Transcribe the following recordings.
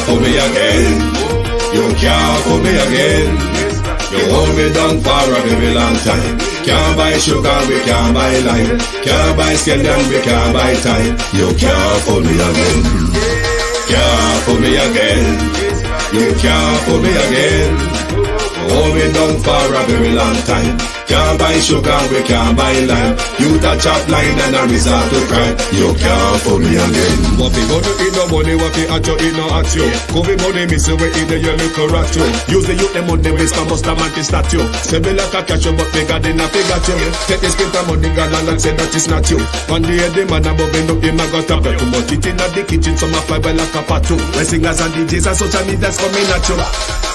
fool me again. You can't fool me again. You hold me down for a very long time. Can't buy sugar, we can't buy lime. Can't buy scallion, we can't buy time. You can't fool me again. Can't fool me again. You can't fool me again. Hold me down for a very long time. Can't buy sugar, we can't buy lime. You touch up line and a resort to crime. You can't fool me again. What we go to eat no money, what we at you, eat no at you. Covid money, miss away in the yellow correct you. Use the youth, the money, waste my must have man to statue. Say me like a catch you, but they got in a figure you. Take this spit of money, girl, and say that it's not you. One day the man above end up, him I got up. Too much it in the kitchen, some of my well like a patu. My singers and DJs and social media's coming at you.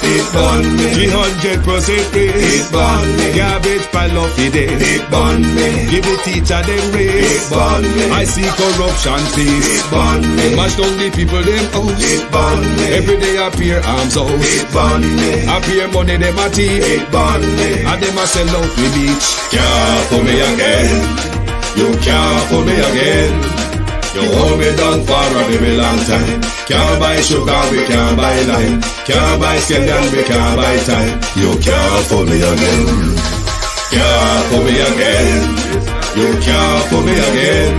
It burn me. 300% praise. It burn me. Garbage pile up the day. It burn me. Give the teacher them raise. It burn me. I see corruption please. It burn me. Mash down the people them house. It burn me. Every day appear arms out. It burn me. Appear money them a thief. It burn me. And them a sell out the beach. Can't fool me again. You can't fool me again. You hold me down for a very long time. Can't buy sugar, we can't buy lime. Can't buy scallion, we can't buy time. You can't fool me again. Can't fool me again. You can't fool me again.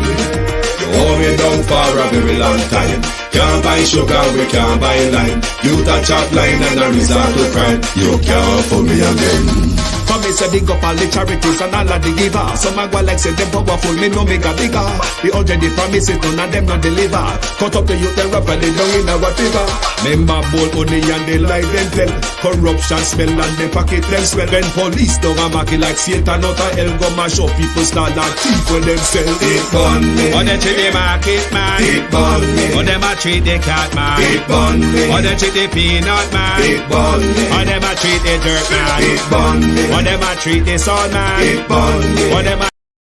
You hold me down for a very long time. Can't buy sugar, we can't buy lime. You touch up line and a resort to crime. You can't fool me again. For me say big up all the charities and all of the givers. Some a go like say them powerful, me no make a bigger. The already promises, none of them not deliver. Cut up the youth, they rap and they down in our fever. Member bold money and they lie them tell. Corruption smell and they pocket them swell. When police don't a market like Satan out of hell, go mash up people start like thief when them sell. It burn me. Or they treat the market man. It burn me. Or them a treat the cat man. It burn me. Or they treat the peanut man. It burn me. Or them a treat the dirt man. It burn me. Or them a treat the sun man. It burn me. Or them a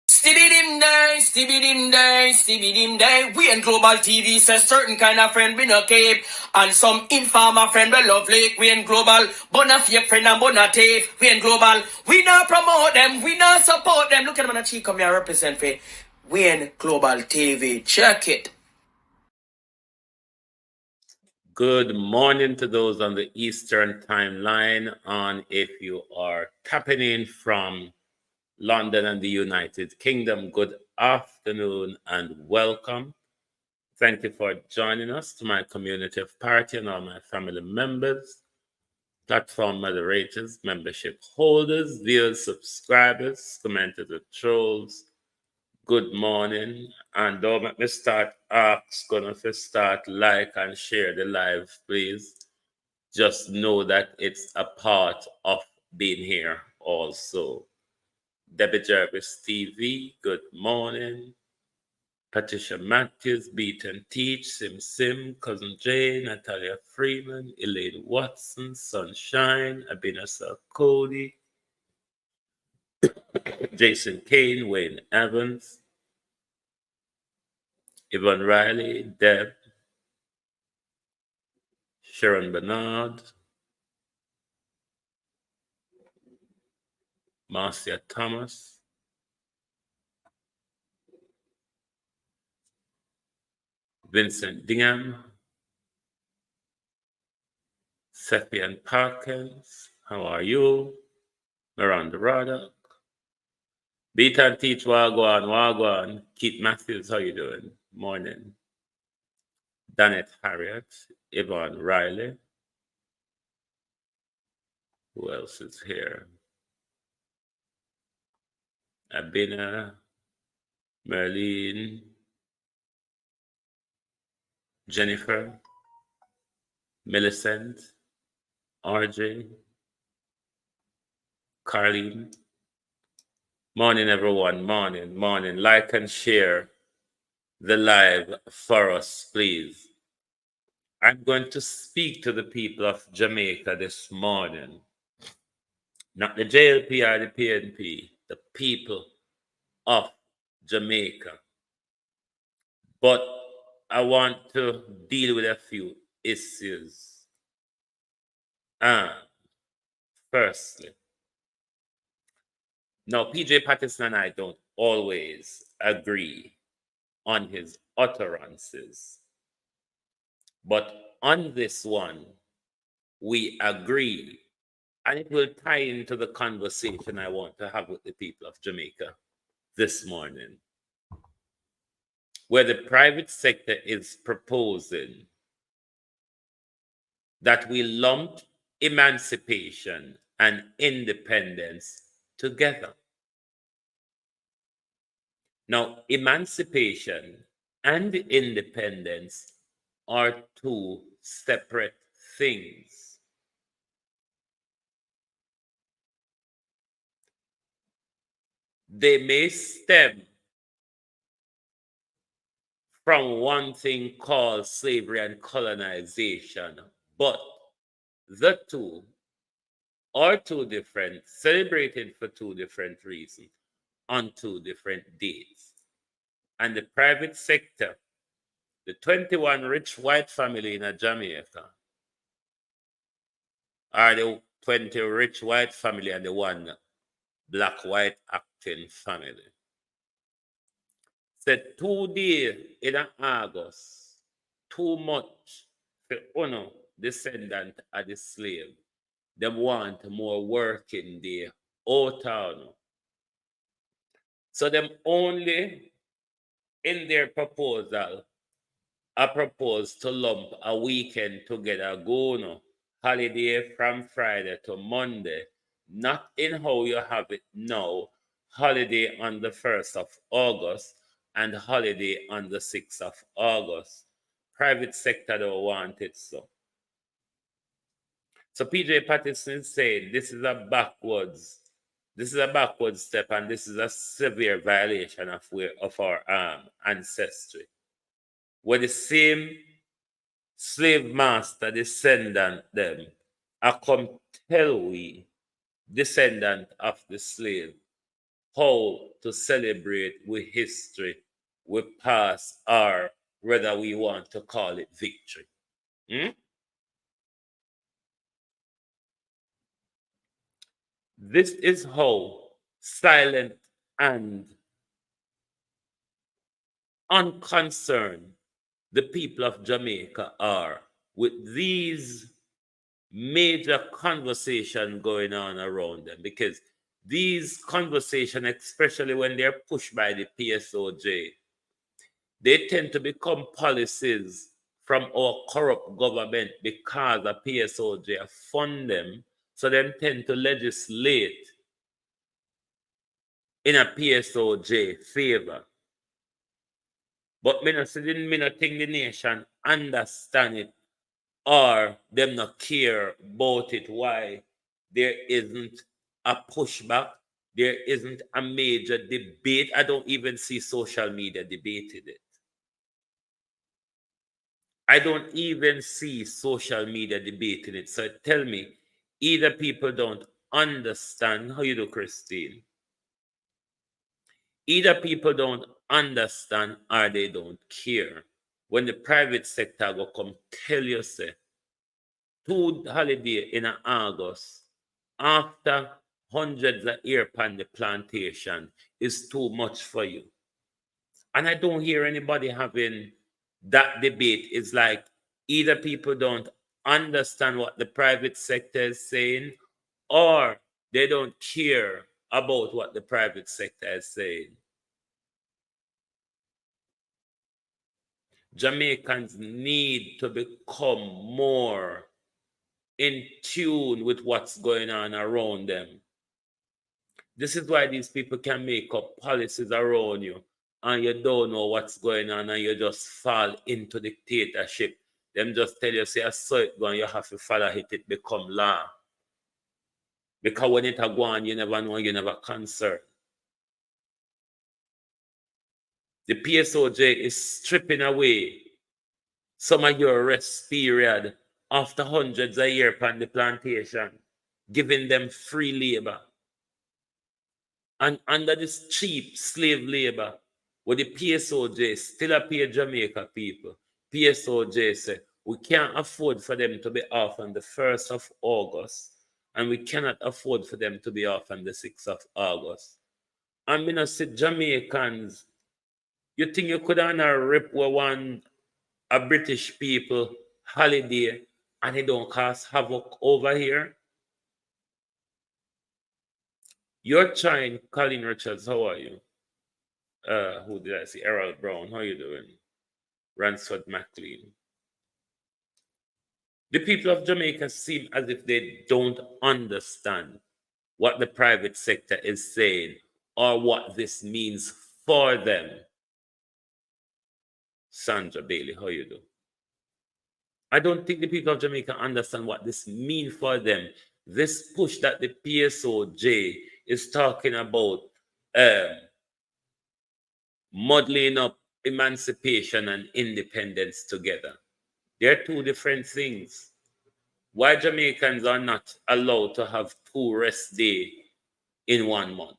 Stibbidim day, stibbidim day, stibbidim day. We in Global TV says certain kind of friend we no cape. And some informer friend we love Lake. We in Global, bona fake friend and bona tape. We in Global, we not promote them, we not support them. Look at them on the cheek, come here represent for. We in Global TV, check it. Good morning to those on the Eastern timeline. On if you are tapping in from London and the United Kingdom, good afternoon and welcome. Thank you for joining us, to my community of party and all my family members, platform moderators, membership holders, viewers, subscribers, commenters, trolls. Good morning, and don't make me start gonna start like and share the live, please. Just know that it's a part of being here also. Debbie Jarvis TV, good morning. Patricia Matthews, Beat and Teach, Sim, Cousin Jane, Natalia Freeman, Elaine Watson, Sunshine, Abinasa Cody, Jason Kane, Wayne Evans, Yvonne Riley, Deb, Sharon Bernard, Marcia Thomas, Vincent Dingham, Seppian Parkins, how are you? Miranda Roddock, Beat and Teach, Wagwan. Keith Matthews, how you doing? Morning. Danette Harriet, Yvonne Riley. Who else is here? Abina, Merlene, Jennifer, Millicent, RJ, Carlene. Morning, everyone. Morning. Like and share the live for us, please. I'm going to speak to the people of Jamaica this morning. Not the JLP or the PNP, the people of Jamaica. But I want to deal with a few issues. Firstly, now PJ Patterson and I don't always agree on his utterances, but on this one, we agree. And it will tie into the conversation I want to have with the people of Jamaica this morning, where the private sector is proposing that we lump emancipation and independence together. Now, emancipation and independence are two separate things. They may stem from one thing called slavery and colonization, but the two are two different, celebrated for two different reasons on two different dates. And the private sector, the 21 rich white family in Jamaica, are the 20 rich white family and the one black white acting family. Said 2 days in August, too much for uno descendant of the slave. Them want more working day out town. So them only in their proposal, I propose to lump a weekend together, go no holiday from Friday to Monday, not in how you have it now, holiday on the 1st of August and holiday on the 6th of August. Private sector don't want it so. So PJ Patterson said this is a backwards step, and this is a severe violation of our ancestry. Where the same slave master descendant them are come tell we, descendant of the slave, how to celebrate with history, with past, or whether we want to call it victory. This is how silent and unconcerned the people of Jamaica are with these major conversations going on around them, because these conversations, especially when they're pushed by the PSOJ, they tend to become policies from our corrupt government because the PSOJ fund them, so they tend to legislate in a PSOJ favor. But me not think the nation understand it, or them not care about it, why there isn't a pushback, there isn't a major debate. I don't even see social media debating it. I don't even see social media debating it. So tell me, either people don't understand, how you do, Christine? Either people don't understand or they don't care. When the private sector go come tell you, say, 2 holiday in August after hundreds of years upon the plantation is too much for you. And I don't hear anybody having that debate. It's like either people don't understand what the private sector is saying, or they don't care about what the private sector is saying. Jamaicans need to become more in tune with what's going on around them. This is why these people can make up policies around you and you don't know what's going on and you just fall into dictatorship. Them just tell you, say, I saw it go and you have to follow it, it become law. Because when it go on, you never know, you never concerned. The PSOJ is stripping away some of your rest period after hundreds of years on the plantation, giving them free labor. And under this cheap slave labor, where the PSOJ still pay Jamaica people, PSOJ say, we can't afford for them to be off on the 1st of August, and we cannot afford for them to be off on the 6th of August. And me not say Jamaicans, you think you could rip a British people holiday and it don't cause havoc over here. You're trying, Colin Richards, how are you? Who did I see? Errol Brown, how you doing? Ransford McLean. The people of Jamaica seem as if they don't understand what the private sector is saying or what this means for them. Sandra Bailey, how you do? I don't think the people of Jamaica understand what this means for them. This push that the PSOJ is talking about, muddling up emancipation and independence together. They're two different things. Why Jamaicans are not allowed to have 2 rest days in 1 month?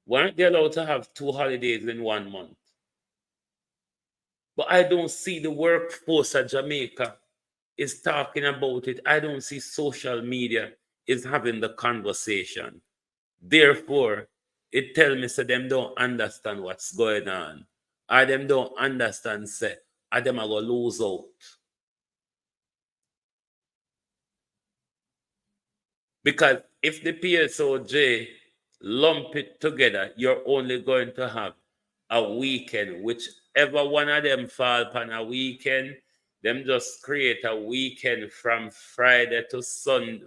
Why aren't they allowed to have 2 holidays in 1 month? But I don't see the workforce of Jamaica is talking about it. I don't see social media is having the conversation. Therefore, it tells me, say, them don't understand what's going on. Or them don't understand, say, or them are going to lose out. Because if the PSOJ lump it together, you're only going to have a weekend. Whichever one of them fall upon a weekend, them just create a weekend from Friday to Sunday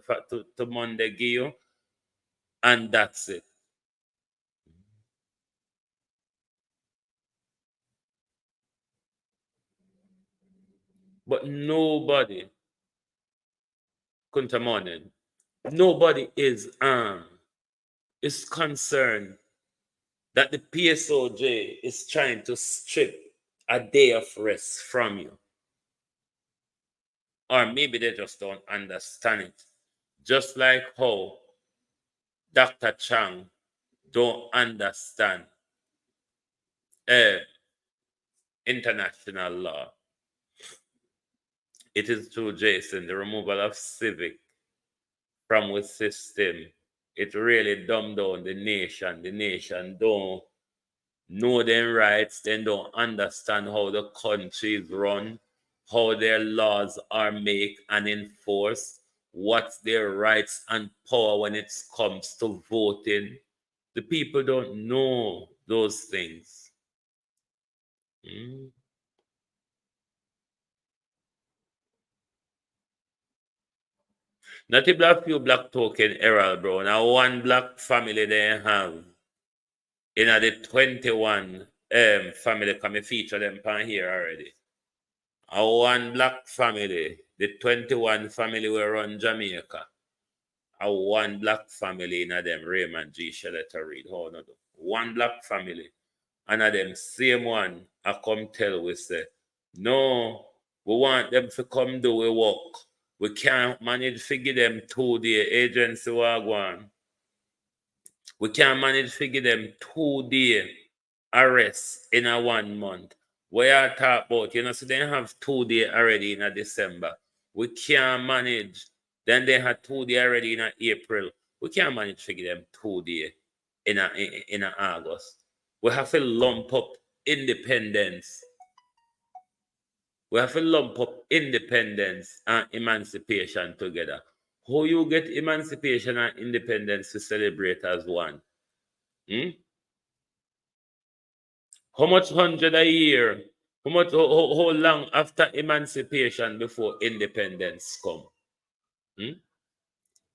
to Monday, give you, and that's it. But nobody, Kunta morning, nobody is concerned that the PSOJ is trying to strip a day of rest from you. Or maybe they just don't understand it. Just like how Dr. Chang don't understand international law. It is true, Jason, the removal of civic from the system, it really dumbed down the nation. The nation don't know their rights, they don't understand how the country is run, how their laws are made and enforced, what's their rights and power when it comes to voting. The people don't know those things. Not a black few black token error, bro. Now 1 black family they have in the 21 family come feature them pan here already. A 1 black family, the 21 family we run Jamaica. A 1 black family in them Raymond G. Shelletta read. How no do? 1 black family. And of them same one I come tell we say, no, we want them to come do we work. We can't manage to give them 2 day agency wagwan. We can't manage to give them 2 day arrest in a 1 month. We are talk about, so they have 2 day already in a December. We can't manage. Then they had 2 day already in a April. We can't manage to give them 2 day in a August. We have to lump up independence. We have to lump up independence and emancipation together. How you get emancipation and independence to celebrate as one? How much 100 a year? How long after emancipation before independence come?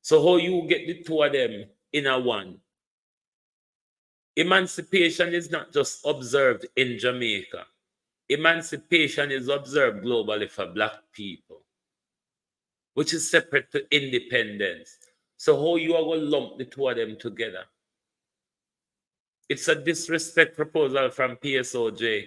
So how you get the 2 of them in a one? Emancipation is not just observed in Jamaica. Emancipation is observed globally for black people, which is separate to independence. So how you are going to lump the 2 of them together? It's a disrespect proposal from PSOJ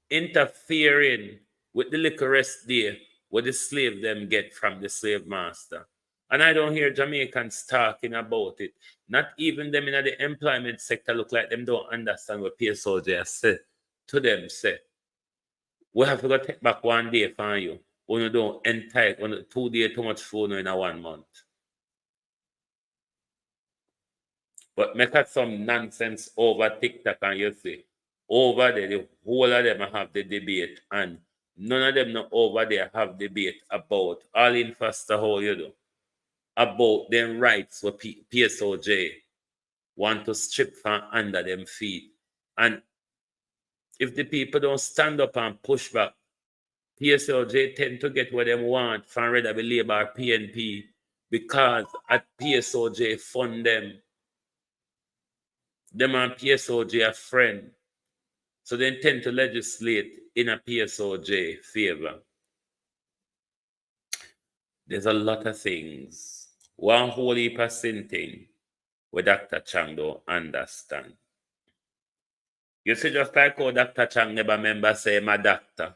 interfering with the little rest day what the slave them get from the slave master. And I don't hear Jamaicans talking about it. Not even them in the employment sector look like them don't understand what PSOJ said to them. Say, we have to go take back 1 day from you. When you don't entitle, when 2 days too much phone in a 1 month. But make up some nonsense over TikTok and you see, over there, the whole of them have the debate and None of them know over there have debate about all in faster how you do about them rights what PSOJ want to strip from under them feet. And if the people don't stand up and push back, PSOJ tend to get what they want from whether be Labour or PNP because at PSOJ fund them. Them and PSOJ are friend. So they tend to legislate in a PSOJ favor. There's a lot of things. One whole heap of thing where Dr. Chang don't understand. You see, just like how Dr. Chang never remember say my doctor.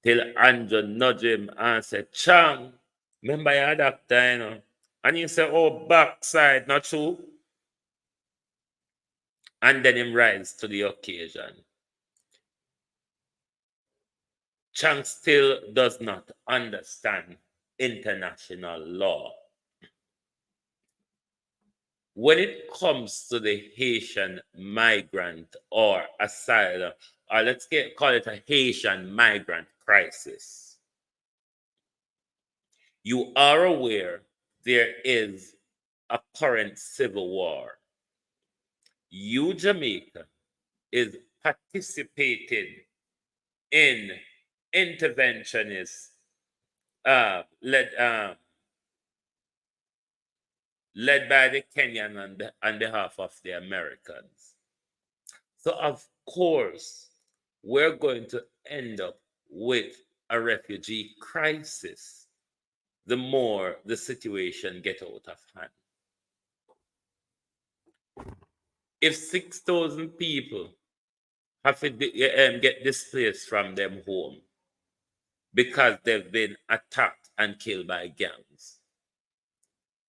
Till Andrew nudge him and say, Chang, remember your doctor, you know. And he say, oh, backside, not true. And then him rise to the occasion. Chang still does not understand international law. When it comes to the Haitian migrant or asylum, or let's call it a Haitian migrant crisis, you are aware there is a current civil war. You, Jamaica, is participating in interventionist led by the Kenyan on behalf of the Americans. So of course, we're going to end up with a refugee crisis the more the situation gets out of hand. If 6,000 people have to get displaced from their home because they've been attacked and killed by gangs,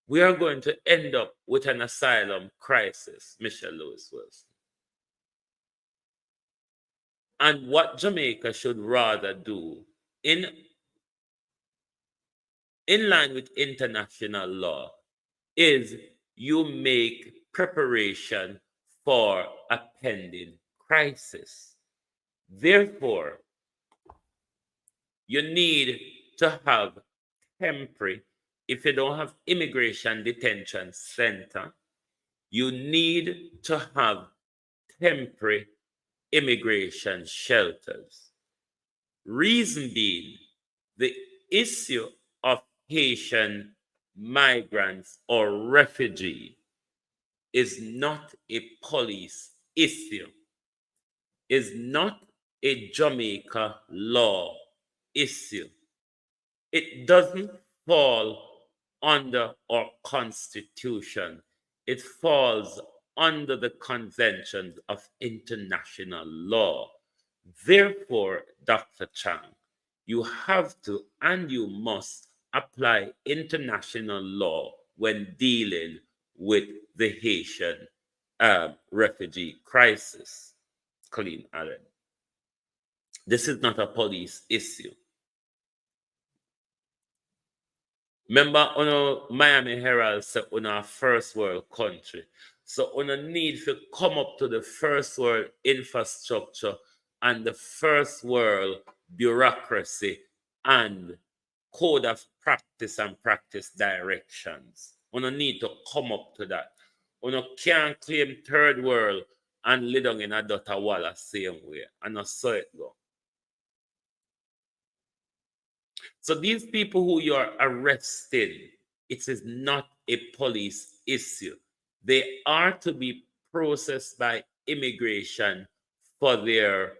we are going to end up with an asylum crisis, Michelle Lewis Wilson. And what Jamaica should rather do, in line with international law, is you make preparation for a pending crisis. Therefore, you need to have temporary, if you don't have immigration detention center, you need to have temporary immigration shelters. Reason being, the issue of Haitian migrants or refugee is not a police issue, is not a Jamaica law issue. It doesn't fall under our constitution. It falls under the conventions of international law. Therefore, Dr. Chang, you have to and you must apply international law when dealing with the Haitian refugee crisis. Colleen Allen. This is not a police issue. Remember, on Miami Herald said on our first world country. So on a need to come up to the first world infrastructure and the first world bureaucracy and code of practice and practice directions. On a need to come up to that. On a can't claim third world and lay down in a dota wall same way. And I saw it go. So these people who you're arresting, it is not a police issue. They are to be processed by immigration for their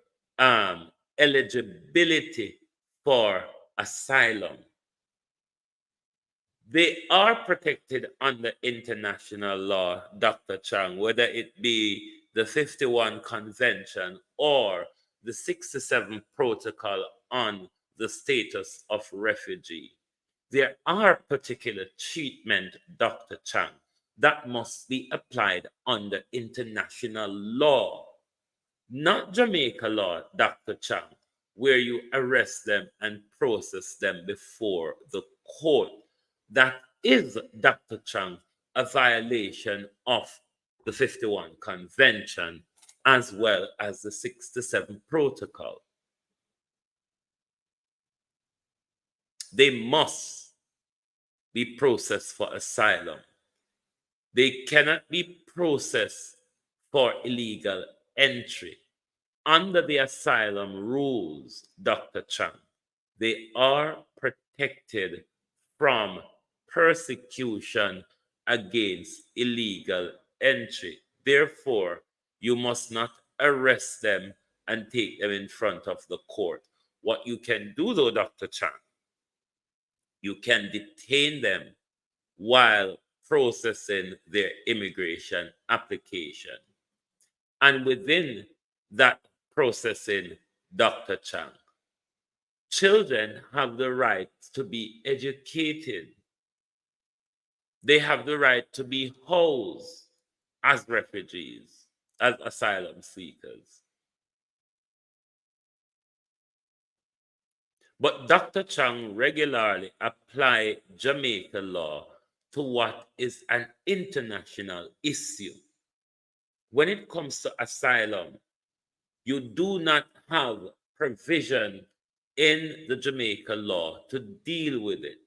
eligibility for asylum. They are protected under international law, Dr. Chang, whether it be the 51 Convention or the 67 Protocol on the status of refugee. There are particular treatment, Dr. Chang, that must be applied under international law, not Jamaica law, Dr. Chang, where you arrest them and process them before the court. That is, Dr. Chang, a violation of the 51 Convention as well as the 67 Protocol. They must be processed for asylum. They cannot be processed for illegal entry. Under the asylum rules, Dr. Chang, they are protected from persecution against illegal entry. Therefore, you must not arrest them and take them in front of the court. What you can do, though, Dr. Chang, you can detain them while processing their immigration application. And within that processing, Dr. Chang, children have the right to be educated. They have the right to be housed as refugees, as asylum seekers. But Dr. Chang regularly apply Jamaica law to what is an international issue. When it comes to asylum, you do not have provision in the Jamaica law to deal with it.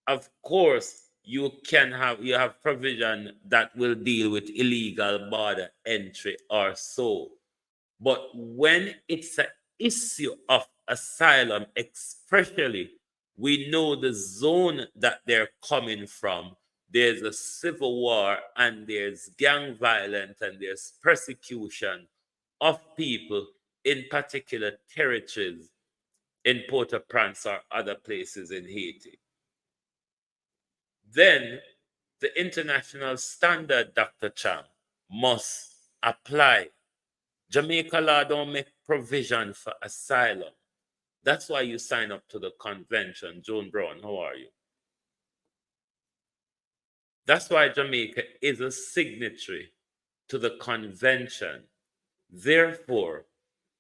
Of course, you have provision that will deal with illegal border entry or so. But when it's an issue of asylum, especially, we know the zone that they're coming from. There's a civil war and there's gang violence and there's persecution of people in particular territories in Port-au-Prince or other places in Haiti. Then the international standard, Dr. Chang, must apply. Jamaica law don't make provision for asylum. That's why you sign up to the convention. Joan Brown, how are you? That's why Jamaica is a signatory to the convention. Therefore,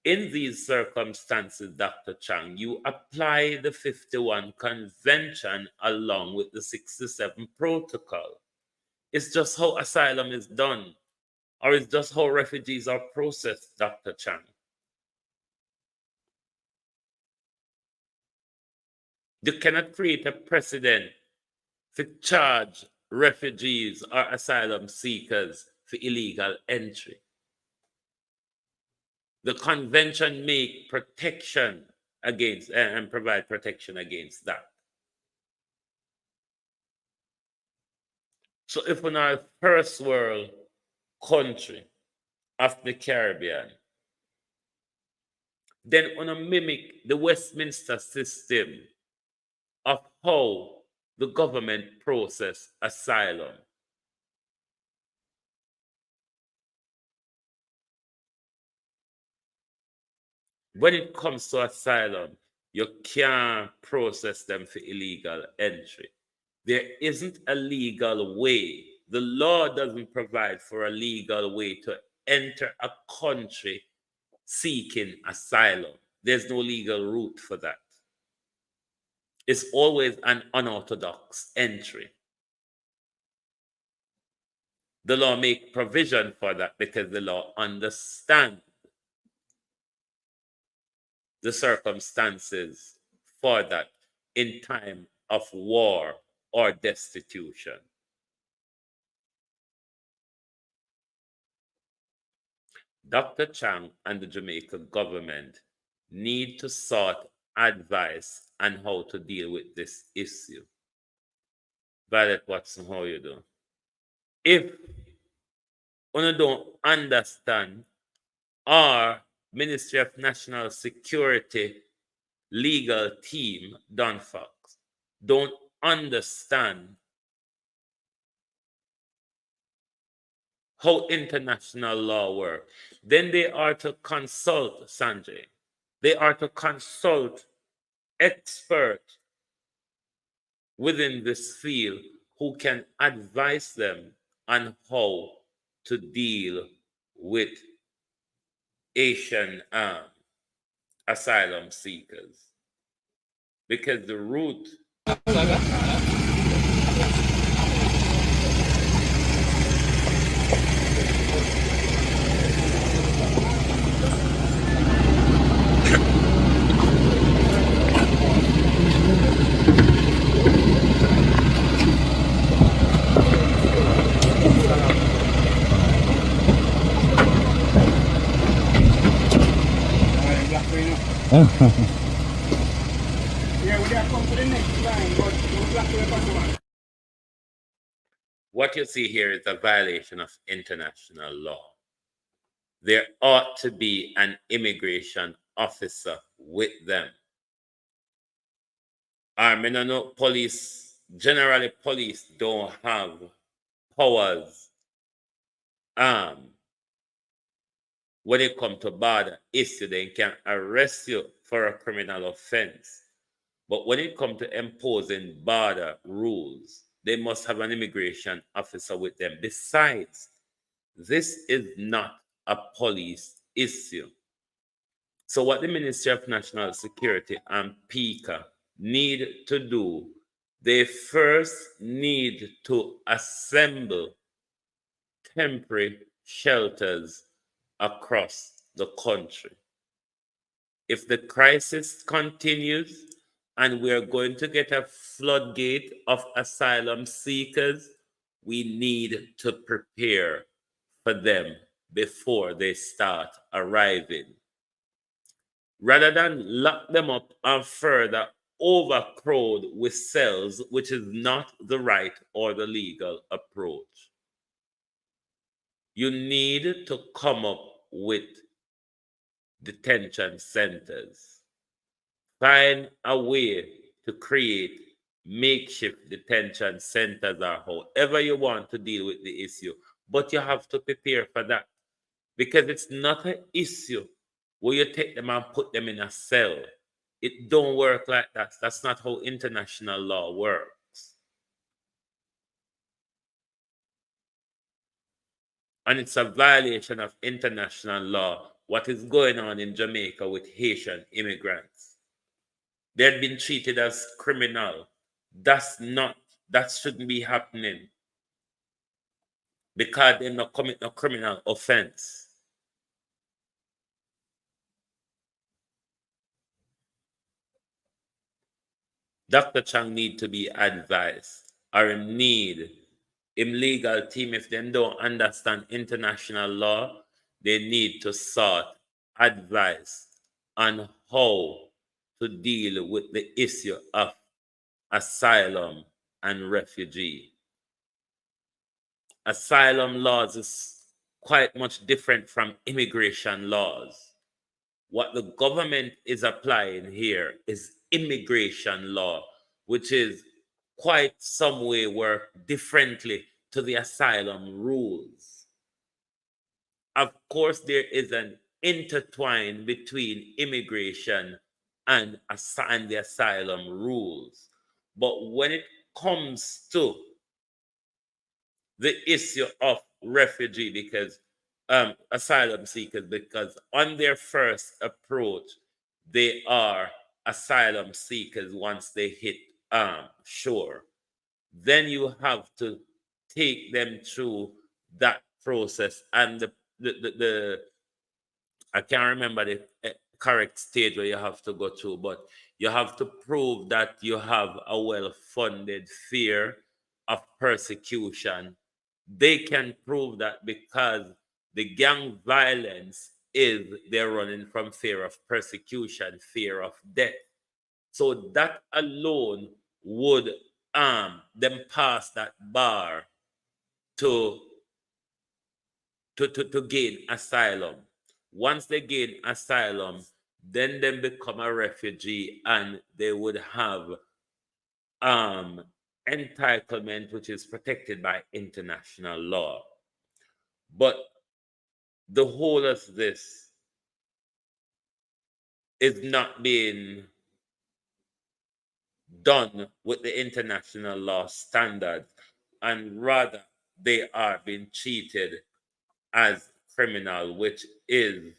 in these circumstances, Dr. Chang, you apply the 51 convention along with the 67 protocol. It's just how asylum is done, or it's just how refugees are processed, Dr. Chang. You cannot create a precedent to charge refugees or asylum seekers for illegal entry. The convention make protection against and provide protection against that. So if in our first world country of the Caribbean, then on a mimic the Westminster system of how the government process asylum. When it comes to asylum, you can't process them for illegal entry. There isn't a legal way. The law doesn't provide for a legal way to enter a country seeking asylum. There's no legal route for that. It's always an unorthodox entry. The law makes provision for that because the law understands the circumstances for that in time of war or destitution. Dr. Chang and the Jamaica government need to sought advice on how to deal with this issue. Violet Watson, how you do? If you don't understand our Ministry of National Security legal team, Don Fox, don't understand how international law works, then they are to consult, Sanjay. They are to consult experts within this field who can advise them on how to deal with Asian asylum seekers. Because the route Yeah, we have come to the next line, but we'll black to the first one. What you see here is a violation of international law. There ought to be an immigration officer with them. I mean, I know generally police don't have powers when it comes to border issue. They can arrest you for a criminal offense. But when it comes to imposing border rules, they must have an immigration officer with them. Besides, this is not a police issue. So what the Ministry of National Security and PICA need to do, they first need to assemble temporary shelters across the country. If the crisis continues and we're going to get a floodgate of asylum seekers, we need to prepare for them before they start arriving. Rather than lock them up and further overcrowd with cells, which is not the right or the legal approach. You need to come up with detention centers. Find a way to create makeshift detention centers or however you want to deal with the issue. But you have to prepare for that because it's not an issue where you take them and put them in a cell. It don't work like that. That's not how international law works. And it's a violation of international law what is going on in Jamaica with Haitian immigrants. They've been treated as criminal. That shouldn't be happening because they're not commit no criminal offense. Dr. Chang need to be advised or need legal team if they don't understand international law, they need to sort advice on how to deal with the issue of asylum and refugee. Asylum laws is quite much different from immigration laws. What the government is applying here is immigration law, which is quite some way work differently to the asylum rules. Of course, there is an intertwine between immigration and the asylum rules. But when it comes to the issue of refugee, because asylum seekers, because on their first approach, they are asylum seekers once they hit shore. Then you have to take them through that process. And the I can't remember the correct stage where you have to go through, but you have to prove that you have a well-funded fear of persecution. They can prove that because the gang violence is they're running from fear of persecution, fear of death. So that alone would them pass that bar to gain asylum. Once they gain asylum, then they become a refugee and they would have entitlement which is protected by international law. But the whole of this is not being done with the international law standards, and rather they are being treated as criminal, which is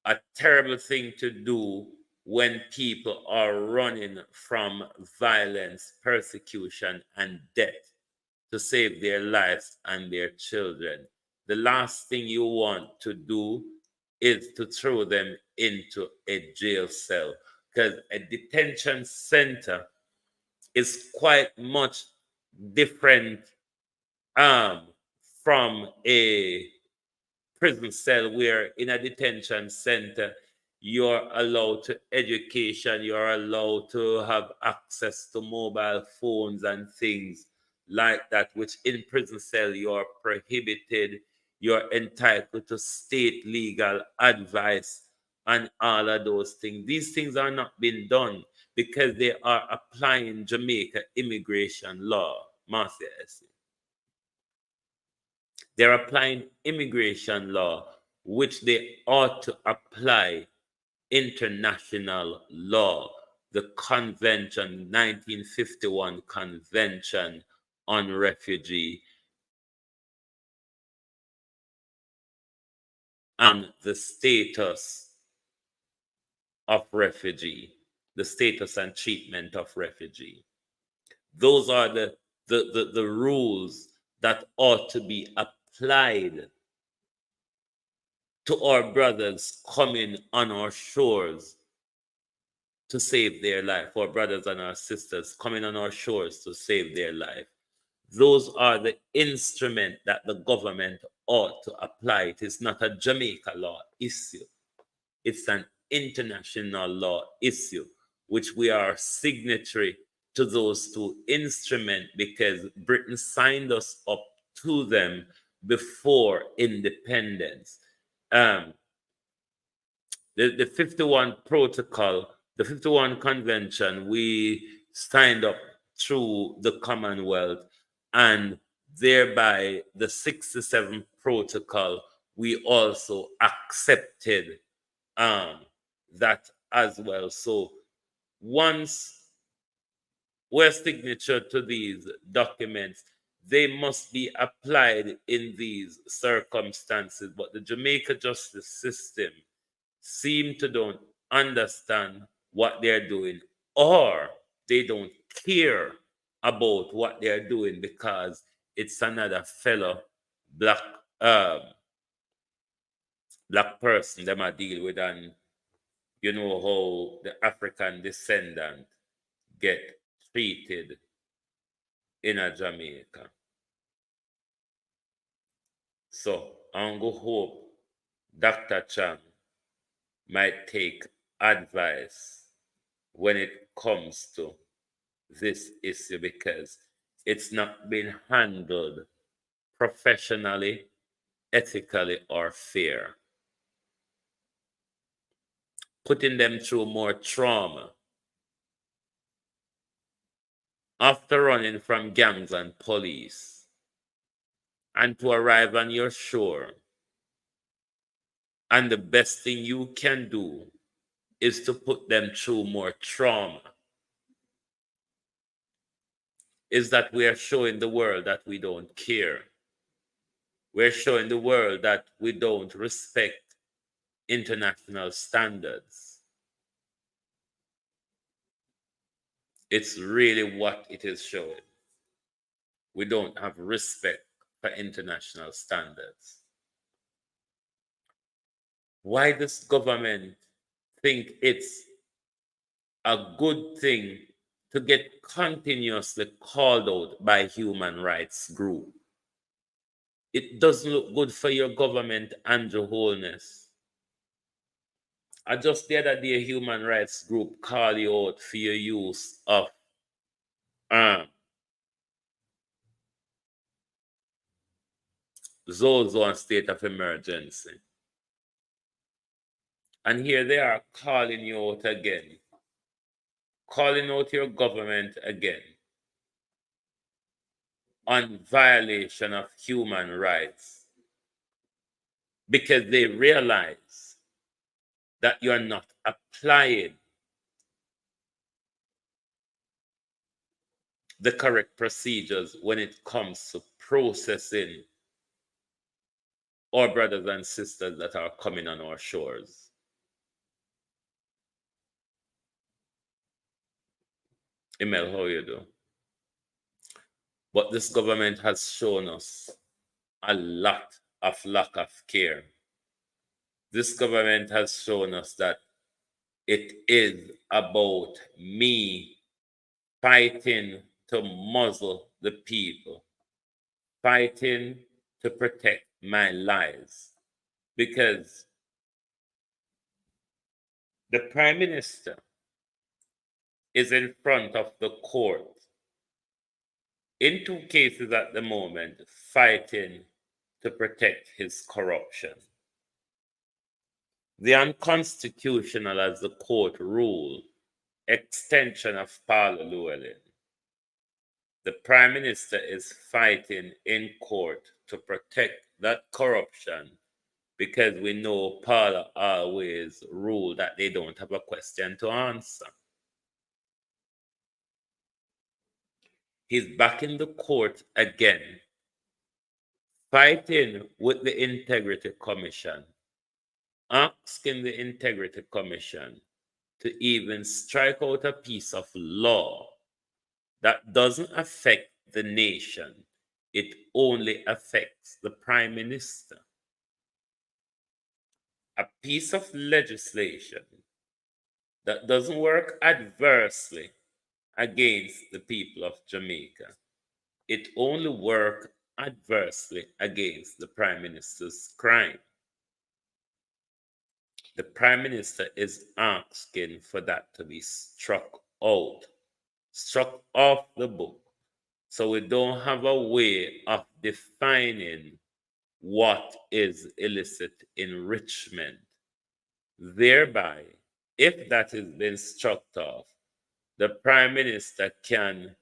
a terrible thing to do when people are running from violence, persecution, and death to save their lives and their children. The last thing you want to do is to throw them into a jail cell, because a detention center is quite much different from a prison cell, where in a detention center you're allowed to education, you're allowed to have access to mobile phones and things like that, which in prison cell you're prohibited, you're entitled to state legal advice and all of those things. These things are not being done because they are applying Jamaica immigration law, Marcia Essie. They're applying immigration law, which they ought to apply international law, the convention, 1951 Convention on Refugee, and the status of refugee, the status and treatment of refugee. Those are the rules that ought to be applied to our brothers coming on our shores to save their life, our brothers and our sisters coming on our shores to save their life. Those are the instrument that the government ought to apply. It is not a Jamaica law issue. It's an international law issue, which we are signatory to those two instruments because Britain signed us up to them before independence. The 51 protocol, the 51 convention, we signed up through the Commonwealth, and thereby the 67 protocol, we also accepted that as well. So once we're signature to these documents, they must be applied in these circumstances. But the Jamaica justice system seem to don't understand what they're doing, or they don't care about what they're doing because it's another fellow black black person them I deal with, and you know how the African descendant get treated in a Jamaica. So I'm go hope Dr. Chang might take advice when it comes to this issue because it's not been handled professionally, ethically, or fair. Putting them through more trauma after running from gangs and police, and to arrive on your shore. And the best thing you can do is to put them through more trauma. Is that we are showing the world that we don't care. We're showing the world that we don't respect international standards. It's really what it is showing. We don't have respect for international standards. Why does government think it's a good thing to get continuously called out by human rights group? It doesn't look good for your government and your Holness. I just the other day a human rights group call you out for your use of Zozo and state of emergency. And here they are calling you out again, calling out your government again on violation of human rights because they realize that you're not applying the correct procedures when it comes to processing our brothers and sisters that are coming on our shores. Emel, how you do? But this government has shown us a lot of lack of care. This government has shown us that it is about me fighting to muzzle the people, fighting to protect my lives. Because The Prime Minister is in front of the court in two cases at the moment, fighting to protect his corruption. The unconstitutional, as the court ruled, extension of Paolo Llewellyn. The Prime Minister is fighting in court to protect that corruption because we know Paula always ruled that they don't have a question to answer. He's back in the court again, fighting with the Integrity Commission, asking the Integrity Commission to even strike out a piece of law that doesn't affect the nation. It only affects the Prime Minister. A piece of legislation that doesn't work adversely against the people of Jamaica. It only works adversely against the Prime Minister's crime. The Prime Minister is asking for that to be struck out, struck off the book, so we don't have a way of defining what is illicit enrichment. Thereby, if that has been struck off, the Prime Minister can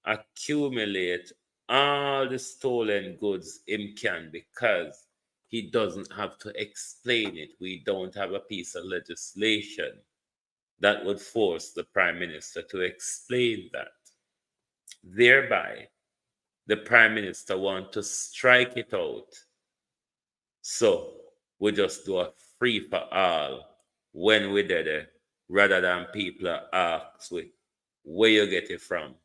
accumulate all the stolen goods him can, because he doesn't have to explain it. We don't have a piece of legislation that would force the Prime Minister to explain that. Thereby, the Prime Minister wants to strike it out. So we just do a free for all when we did it, rather than people ask where you get it from.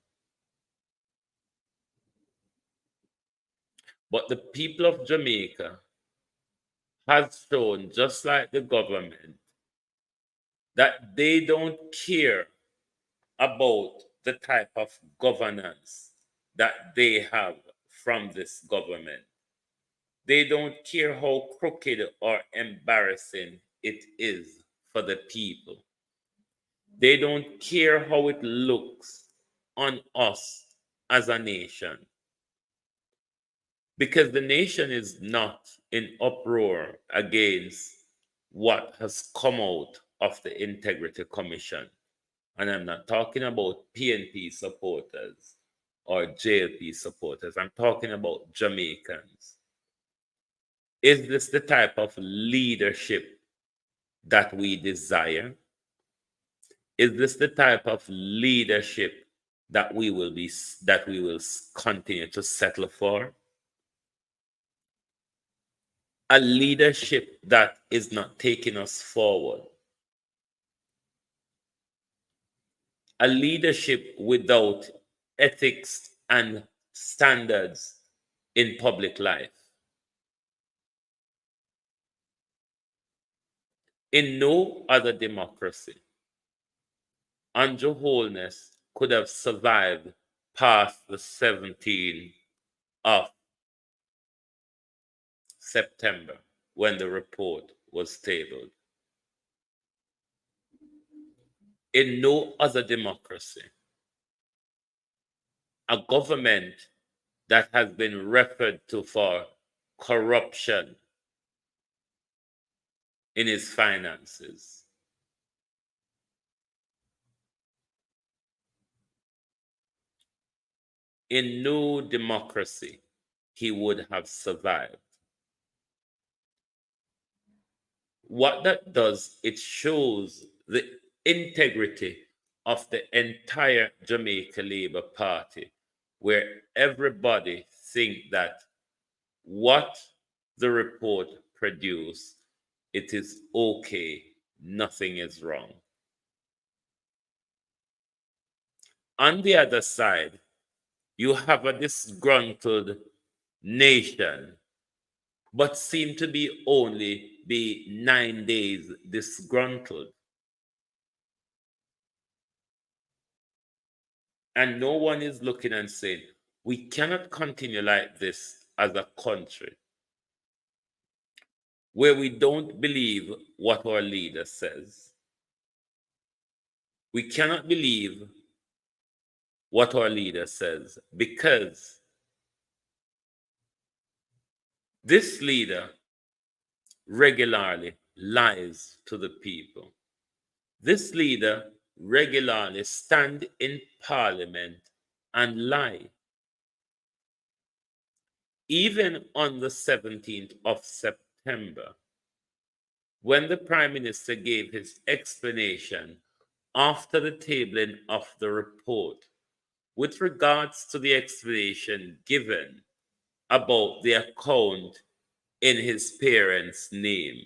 But the people of Jamaica has shown, just like the government, that they don't care about the type of governance that they have from this government. They don't care how crooked or embarrassing it is for the people. They don't care how it looks on us as a nation. Because the nation is not in uproar against what has come out of the Integrity Commission. And I'm not talking about PNP supporters or JLP supporters. I'm talking about Jamaicans. Is this the type of leadership that we desire? Is this the type of leadership that we will continue to settle for? A leadership that is not taking us forward. A leadership without ethics and standards in public life. In no other democracy, Andrew Holness could have survived past the 17th of September when the report was tabled. In no other democracy, a government that has been referred to for corruption in its finances, in no democracy he would have survived. What that does, it shows the integrity of the entire Jamaica Labour Party, where everybody think that what the report produced, it is okay, nothing is wrong. On the other side, you have a disgruntled nation, but seem to be only 9 days disgruntled. And no one is looking and saying, we cannot continue like this as a country, where we don't believe what our leader says. We cannot believe what our leader says because this leader regularly lies to the people. This leader regularly stands in parliament and lie. Even on the 17th of September, when the Prime Minister gave his explanation after the tabling of the report with regards to the explanation given about the account in his parents' name,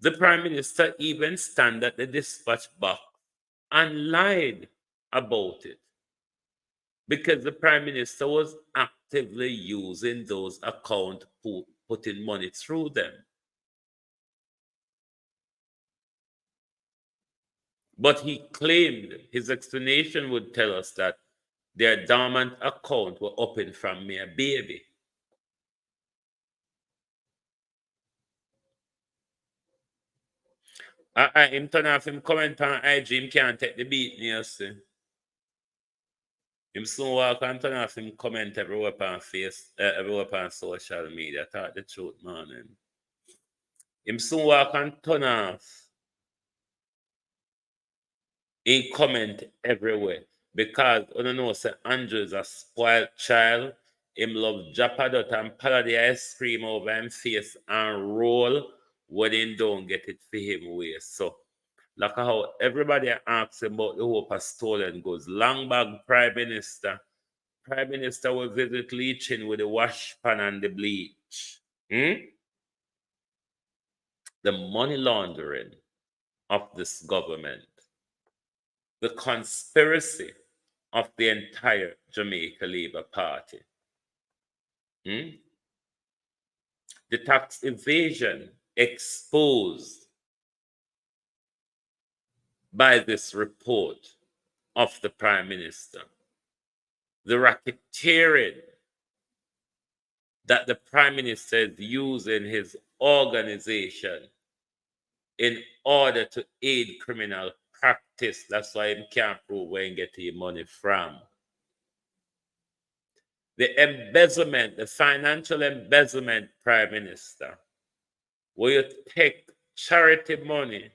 the Prime Minister even stand at the dispatch box and lied about it because the Prime Minister was actively using those accounts, putting money through them. But he claimed his explanation would tell us that their dormant account were open from mere baby. Him turn off him comment on IG, him can't take the beat, you see. Him soon walk and turn off him comment everywhere on social media. Talk the truth, man. Him soon walk and turn off in comment everywhere. Because I don't know, say Andrew is a spoiled child. Him love Japadot and pala the ice cream over him face and roll when he don't get it for him way. So, like how everybody asks about the hope of stolen goods. Long bag Prime Minister. Prime Minister will visit Leachin with the wash pan and the bleach. The money laundering of this government. The conspiracy of the entire Jamaica Labour Party. The tax evasion exposed by this report of the Prime Minister. The racketeering that the Prime Minister is using his organization in order to aid criminal practice. That's why he can't prove where he get his money from. The embezzlement, the financial embezzlement, Prime Minister, where you take charity money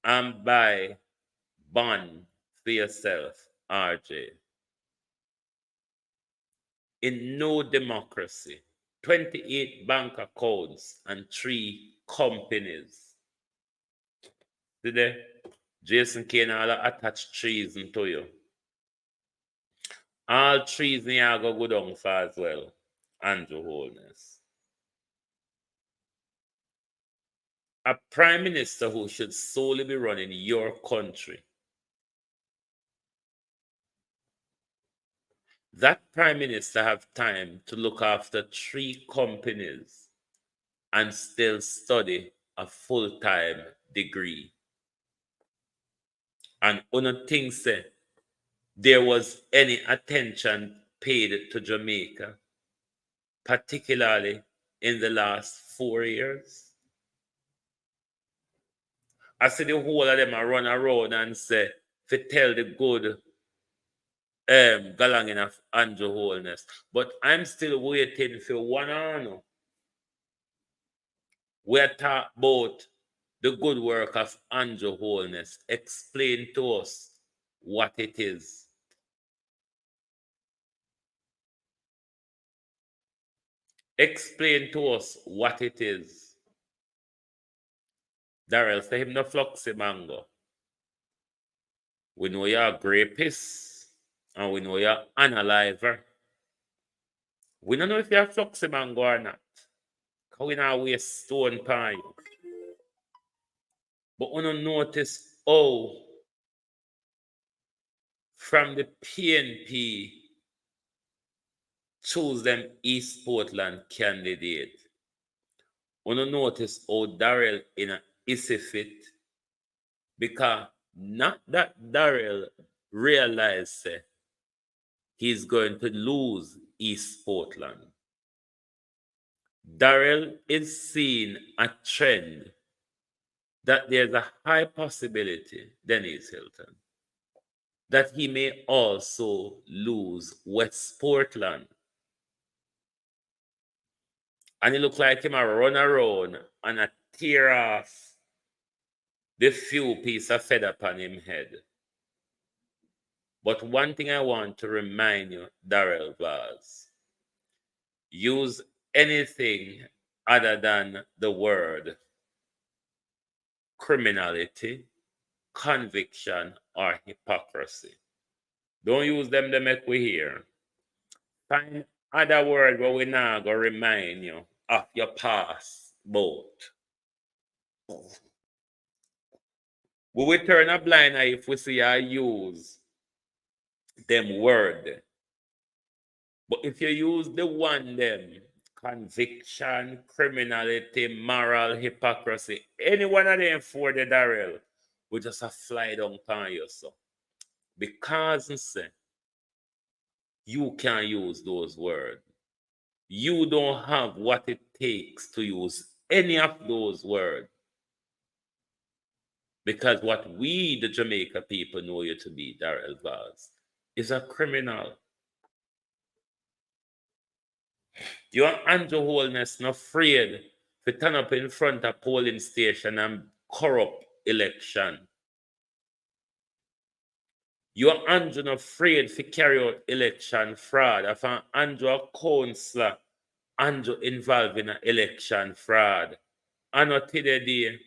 and buy bond for yourself, RJ. In no democracy, 28 bank accounts and 3 companies. Today, Jason Kane all attach treason to you. All treason you go down for as well. Andrew Holness. A prime minister who should solely be running your country. That prime minister have time to look after 3 companies and still study a full-time degree. And one thing say, there was any attention paid to Jamaica, particularly in the last 4 years. I see the whole of them are run around and say, to tell the good galanging of Andrew Holness. But I'm still waiting for one hour. We're talking about the good work of Andrew Holness. Explain to us what it is. Explain to us what it is. Darrell, say him no fluxy mango. We know you're a grapist and we know you're an analyzer. We don't know if you're a fluxy mango or not. Because we not waste stone pie. But we don't notice how from the PNP choose them East Portland candidate. We don't notice how Darrell in a easy fit because not that Darrell realized he's going to lose East Portland. Darrell is seeing a trend that there's a high possibility, Dennis Hilton, that he may also lose West Portland. And it look like him a run around and a tear off the few piece of feather upon him head. But one thing I want to remind you, Darrell Vaz, use anything other than the word criminality, conviction, or hypocrisy. Don't use them to make we hear. Find other word where we now go remind you of your past boat. We will turn a blind eye if we see I use them word. But if you use the one them, conviction, criminality, moral, hypocrisy, any one of them for the Darrell, we just a fly down upon you. So. Because say, you can use those words. You don't have what it takes to use any of those words. Because what we, the Jamaica people, know you to be, Darrell Vaz, is a criminal. You and Andrew Holness not afraid to turn up in front of polling station and corrupt election. You and Andrew not afraid to carry out election fraud. If an Andrew a councillor, Andrew involved in an election fraud. And not today.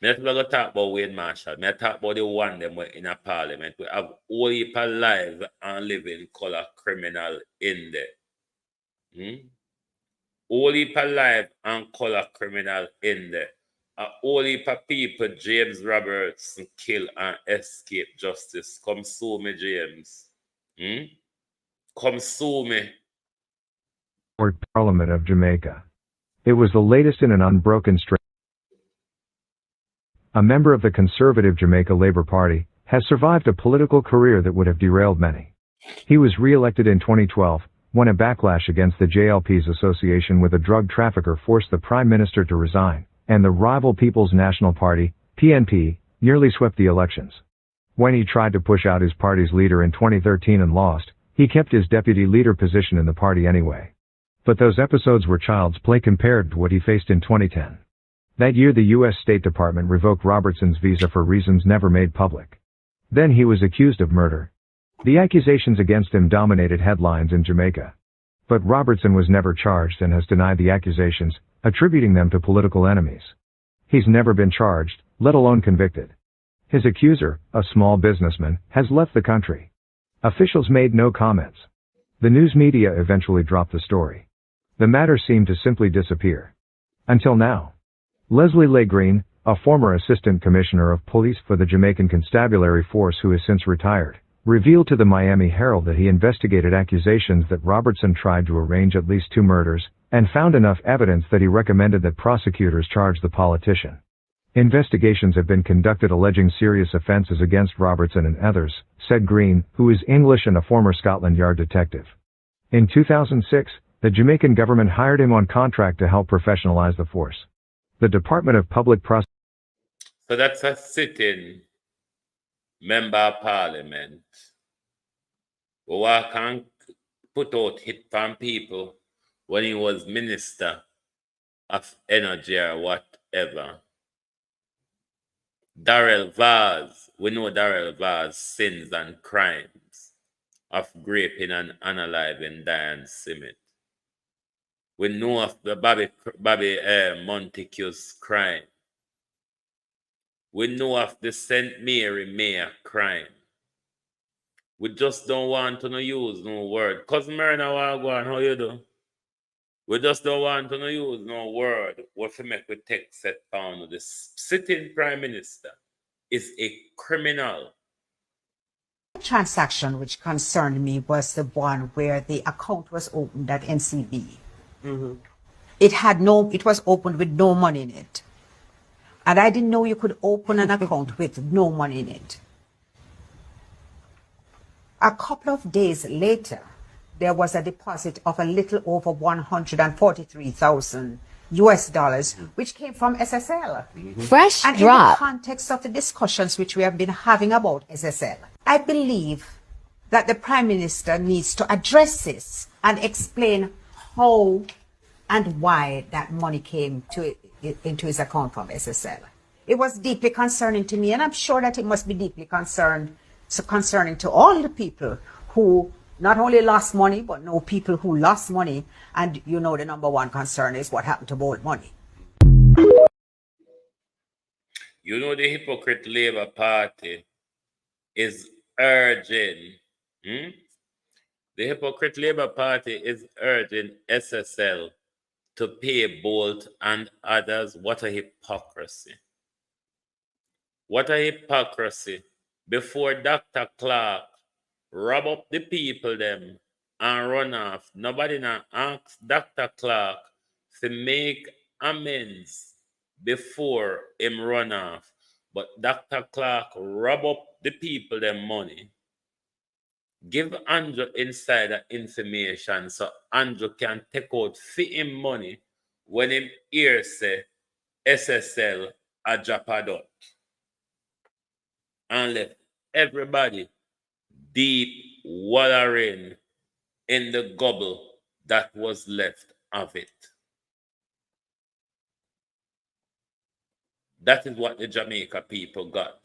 I not going to talk about Wayne Marshall. I talk about the one them in a parliament. We have all heap of live and living color criminal in there. All heap of live and color criminal in there. A whole heap of people James Robertson kill and escape justice. Come sue me, James. Come sue me. Parliament of Jamaica. It was the latest in an unbroken string. A member of the conservative Jamaica Labour Party, has survived a political career that would have derailed many. He was re-elected in 2012, when a backlash against the JLP's association with a drug trafficker forced the Prime Minister to resign, and the rival People's National Party, PNP, nearly swept the elections. When he tried to push out his party's leader in 2013 and lost, he kept his deputy leader position in the party anyway. But those episodes were child's play compared to what he faced in 2010. That year the U.S. State Department revoked Robertson's visa for reasons never made public. Then he was accused of murder. The accusations against him dominated headlines in Jamaica. But Robertson was never charged and has denied the accusations, attributing them to political enemies. He's never been charged, let alone convicted. His accuser, a small businessman, has left the country. Officials made no comments. The news media eventually dropped the story. The matter seemed to simply disappear. Until now. Leslie Leigh Green, a former assistant commissioner of police for the Jamaican Constabulary Force who has since retired, revealed to the Miami Herald that he investigated accusations that Robertson tried to arrange at least 2 murders, and found enough evidence that he recommended that prosecutors charge the politician. Investigations have been conducted alleging serious offenses against Robertson and others, said Green, who is English and a former Scotland Yard detective. In 2006, the Jamaican government hired him on contract to help professionalize the force. The Department of Public Prosecution. So that's a sitting member of parliament who can put out hit from people when he was minister of energy or whatever. Darrell Vaz, we know Darrell Vaz's sins and crimes of raping and unaliving Diane Simmet. We know of the Bobby Montague's crime. We know of the St. Mary Mayor crime. We just don't want to use no word. Cousin Myrna, how you do? We just don't want to use no word. What to make we take set down the sitting Prime Minister is a criminal. The transaction which concerned me was the one where the account was opened at NCB. It was opened with no money in it. And I didn't know you could open an account with no money in it. A couple of days later, there was a deposit of a little over $143,000, which came from SSL. Fresh And drop. in the context of the discussions which we have been having about SSL, I believe that the Prime Minister needs to address this and explain how and why that money came into his account from SSL. It was deeply concerning to me, and I'm sure that it must be deeply concerning to all the people who not only lost money, but know people who lost money. And you know the number one concern is what happened to bold money. You know the hypocrite Labour Party is urging, the hypocrite Labour Party is urging SSL to pay Bolt and others. What a hypocrisy. What a hypocrisy. Before Dr. Clark rob up the people them and run off, nobody now asked Dr. Clark to make amends before him run off. But Dr. Clark rob up the people them money. Give Andrew insider information so Andrew can take out for him money when him hear say SSL a drop a dot. And left everybody deep wallowing in the gobble that was left of it. That is what the Jamaica people got.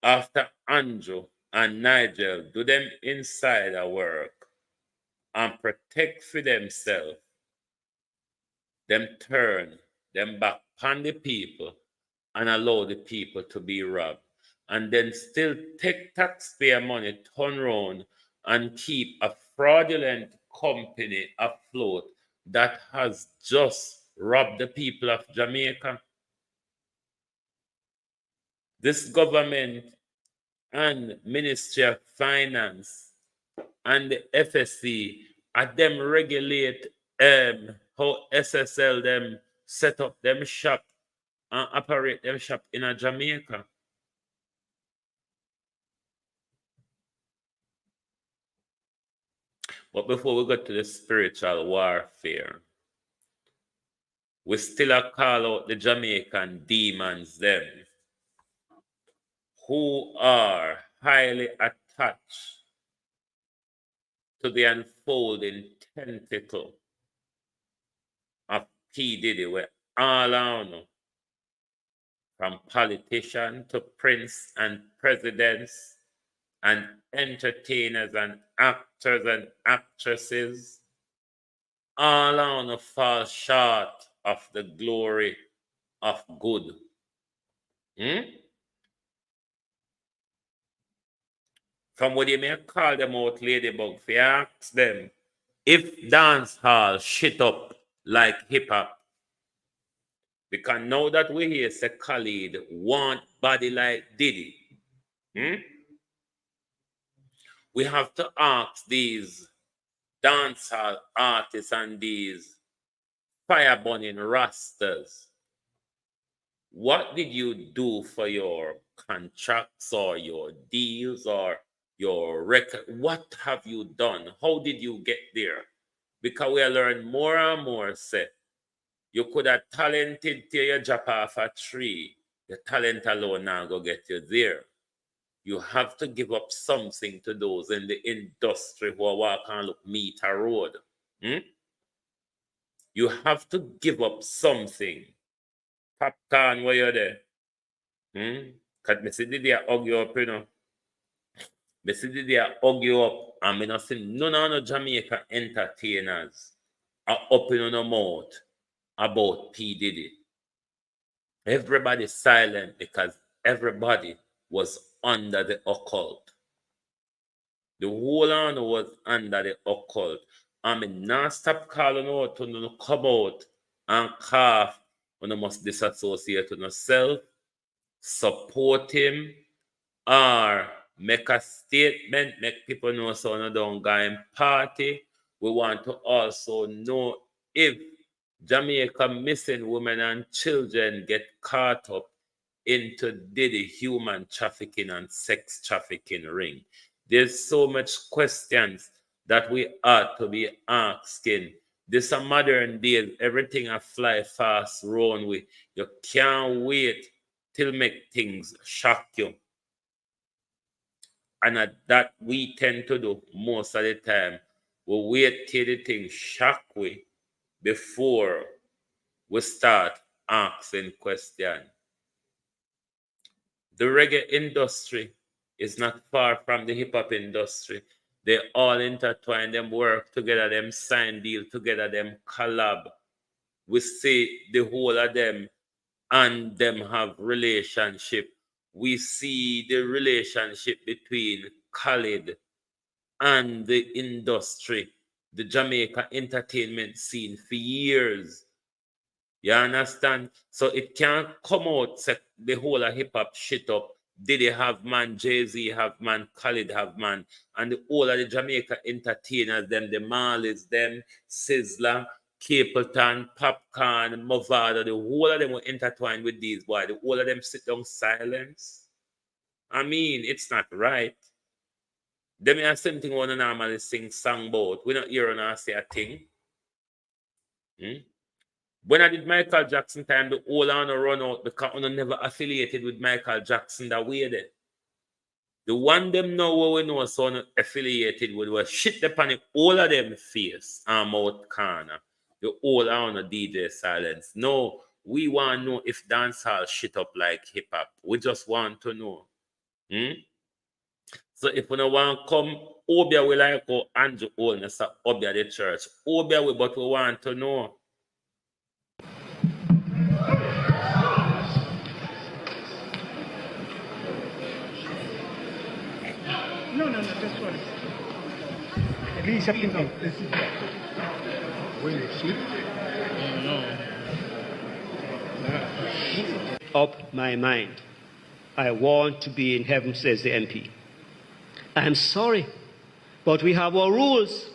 After Andrew and Nigel do them insider work and protect for themselves, them turn them back on the people and allow the people to be robbed, and then still take taxpayer money, turn around and keep a fraudulent company afloat that has just robbed the people of Jamaica. This government and Ministry of Finance and the FSC at them regulate how SSL them set up them shop and operate them shop in a Jamaica. But before we go to the spiritual warfare, we still call out the Jamaican demons them who are highly attached to the unfolding tentacle of P. Diddy, where all I know, from politicians to prince and presidents and entertainers and actors and actresses, all I know fall short of the glory of good. From what you may call them out, Ladybug, if you ask them if dance hall shit up like hip hop, because now that we hear say Khalid want body like Diddy, we have to ask these dancehall artists and these fire burning rastas, what did you do for your contracts or your deals or your record? What have you done? How did you get there? Because we learn more and more, say, you could have talented till you drop off a tree. The talent alone now go get you there. You have to give up something to those in the industry who are walking and look meet a road. You have to give up something. Popcorn, where you're there? Because I see they hug you up, you know. I see they hug you up, and I don't see none of the Jamaican entertainers are opening their mouth about P. Diddy. Everybody silent because everybody was under the occult. The whole land was under the occult. I mean, not stop calling out to come out and cough when you must disassociate with yourself, support him, or make a statement, make people know so you don't go in party. We want to also know if Jamaica missing women and children get caught up into Diddy human trafficking and sex trafficking ring. There's so much questions that we ought to be asking. This a modern day, everything a fly fast round with. You can't wait till make things shock you. And that we tend to do most of the time. We wait till the thing shock we before we start asking questions. The reggae industry is not far from the hip-hop industry. They all intertwine, them work together, them sign deal together, them collab. We see the whole of them and them have relationship. We see the relationship between Khalid and the industry, the Jamaica entertainment scene for years. You understand? So it can't come out, say, the whole of hip-hop shit up. Diddy have man, Jay-Z have man, Khalid have man, and the whole of the Jamaica entertainers, them, the Marleys, them, Sizzler, Capleton, Popcorn, Movado, the whole of them were intertwined with these boys. The whole of them sit down silence. I mean, it's not right. Them are same thing we normally sing song about. We not hear and say a thing. When I did Michael Jackson time, the whole on run out because I never affiliated with Michael Jackson that way there. The one them know what we know so affiliated with was shit upon it, all of them face and mouth corner. The whole on DJ silence. No, we want to know if dancehall shit up like hip hop. We just want to know. So if we don't want to come, Obia we like go Andrew Holness at Obia the church. Obia we, but we want to know. No, this one. At least I think this is when you sleep. Up my mind. I want to be in heaven, says the MP. I'm sorry, but we have our rules.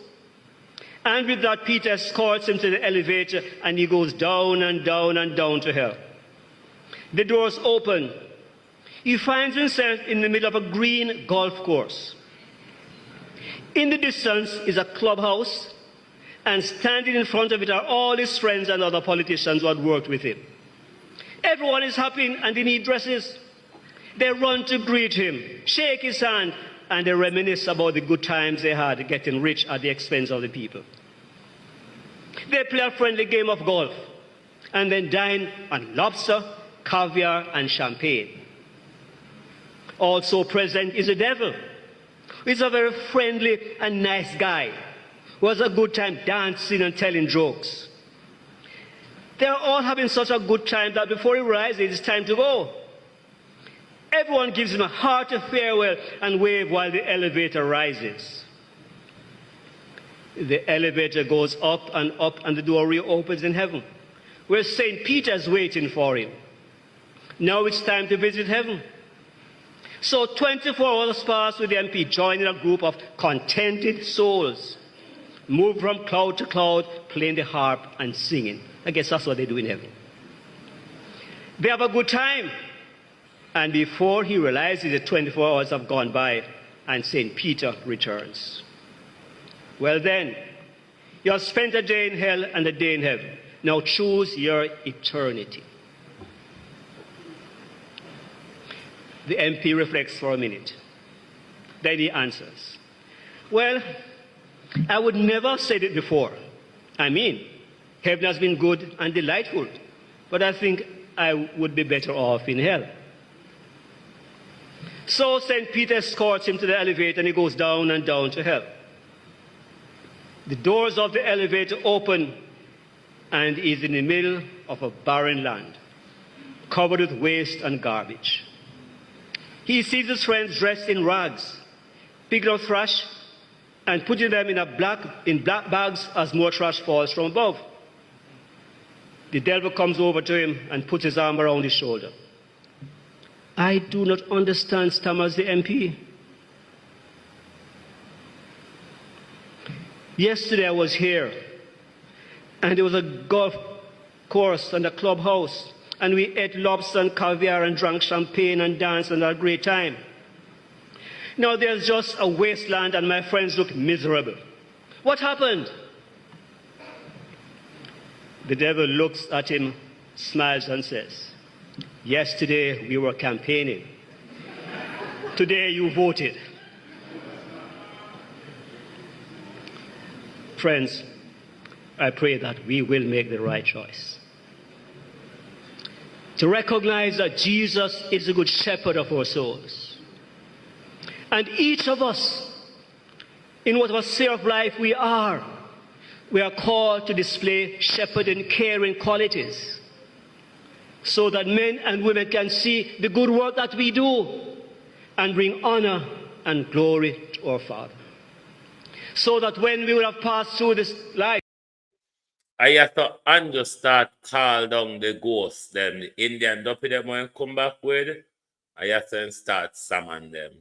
And with that, Peter escorts him to the elevator and he goes down and down and down to hell. The doors open. He finds himself in the middle of a green golf course. In the distance is a clubhouse, and standing in front of it are all his friends and other politicians who had worked with him. Everyone is happy and in neat dresses. They run to greet him, shake his hand, and they reminisce about the good times they had getting rich at the expense of the people. They play a friendly game of golf, and then dine on lobster, caviar, and champagne. Also present is the devil. He's a very friendly and nice guy who has a good time dancing and telling jokes. They're all having such a good time that before he rises, it's time to go. Everyone gives him a hearty farewell and wave while the elevator rises. The elevator goes up, and the door reopens in heaven, where St. Peter's waiting for him. Now it's time to visit heaven. So 24 hours pass with the MP joining a group of contented souls, move from cloud to cloud, playing the harp and singing. I guess that's what they do in heaven. They have a good time. And before he realizes the 24 hours have gone by and St. Peter returns. Well then, you have spent a day in hell and a day in heaven. Now choose your eternity. The MP reflects for a minute. Then he answers, well, I would never have said it before. I mean, heaven has been good and delightful, but I think I would be better off in hell. So St. Peter escorts him to the elevator and he goes down and down to hell. The doors of the elevator open and he's in the middle of a barren land, covered with waste and garbage. He sees his friends dressed in rags, picking up trash and putting them in black bags as more trash falls from above. The devil comes over to him and puts his arm around his shoulder. I do not understand, stammers the MP. Yesterday I was here, and there was a golf course and a clubhouse, and we ate lobster and caviar and drank champagne and danced and had a great time. Now there's just a wasteland and my friends look miserable. What happened? The devil looks at him, smiles, and says, yesterday we were campaigning. Today you voted. Friends, I pray that we will make the right choice. To recognize that Jesus is the good shepherd of our souls. And each of us, in whatever sphere of life we are called to display shepherding, caring qualities so that men and women can see the good work that we do and bring honor and glory to our Father. So that when we will have passed through this life, I have to understand call down the ghosts, them, the Indian duppy them when come back with, I have to start summon them.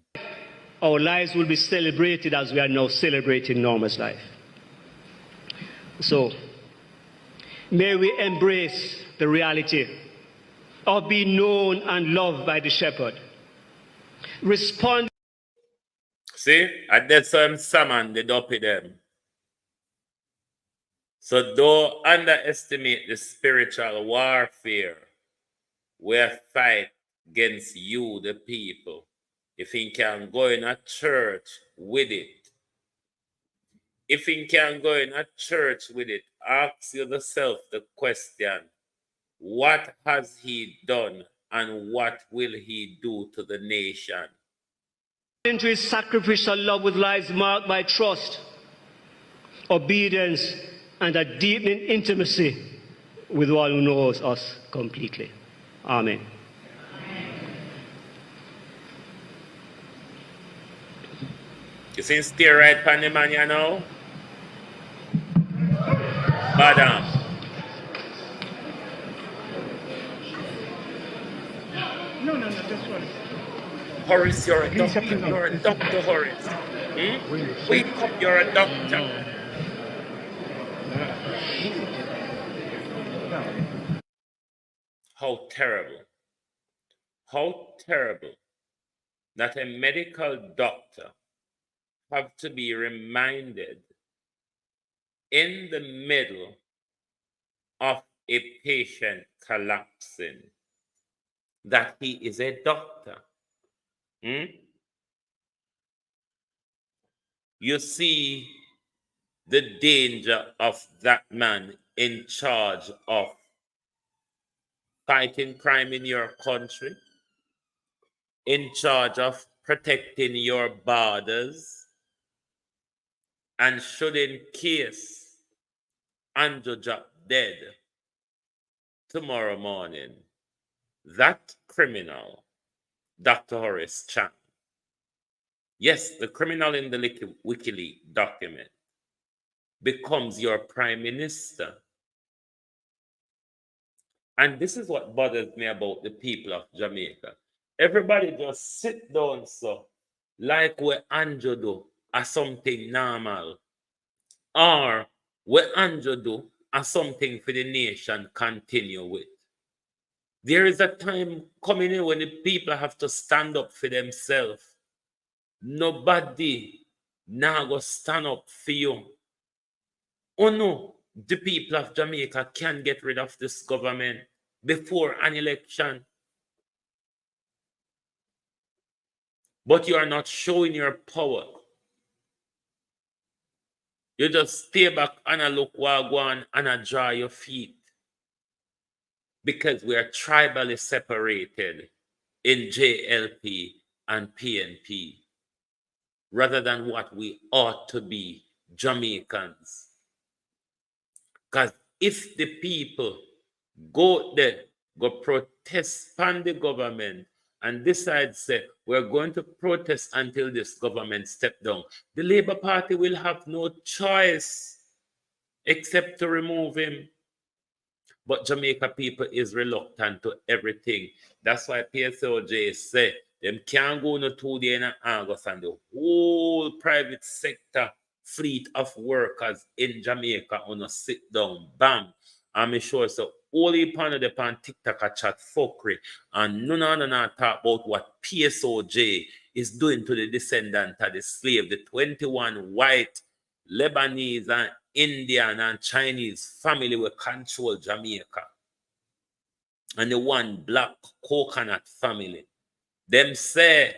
our lives will be celebrated as we are now celebrating Norma's life. So, may we embrace the reality of being known and loved by the shepherd. Respond. See, and that's why I'm summon the duppy them. So don't underestimate the spiritual warfare where fight against you, the people. If you can go in a church with it, if you can go in a church with it, ask yourself the question, what has he done and what will he do to the nation? Into his sacrificial love with lives marked by trust, obedience, and a deepening intimacy with one who knows us completely. Amen. You see, stay right on the man, you know? Madam. No, just one. Horace, you're a doctor. You're a doctor, Horace. Wake up, you're a doctor. How terrible. How terrible that a medical doctor have to be reminded in the middle of a patient collapsing that he is a doctor. You see the danger of that man in charge of fighting crime in your country, in charge of protecting your borders, and should in case Andrew drop dead tomorrow morning, that criminal, Dr. Horace Chang, yes, the criminal in the WikiLeaks document, becomes your prime minister. And this is what bothers me about the people of Jamaica. Everybody just sit down so, like what Andrew do, as something normal. Or what Andrew do, as something for the nation continue with. There is a time coming in when the people have to stand up for themselves. Nobody now go stand up for you. Oh no, the people of Jamaica can get rid of this government before an election. But you are not showing your power. You just stay back and look wagwan and dry your feet. Because we are tribally separated in JLP and PNP rather than what we ought to be, Jamaicans. Because if the people go there, go protest on the government and decide, say, we're going to protest until this government step down, the Labour Party will have no choice except to remove him. But Jamaica people is reluctant to everything. That's why PSOJ say them can't go no 2 days in August and the whole private sector fleet of workers in Jamaica on a sit down, bam. I'm sure so all the pan of the pan TikTok a chat fuckery and none talk about what PSOJ is doing to the descendant of the slave, the 21 white Lebanese and Indian and Chinese family will control Jamaica. And the one black coconut family. Them say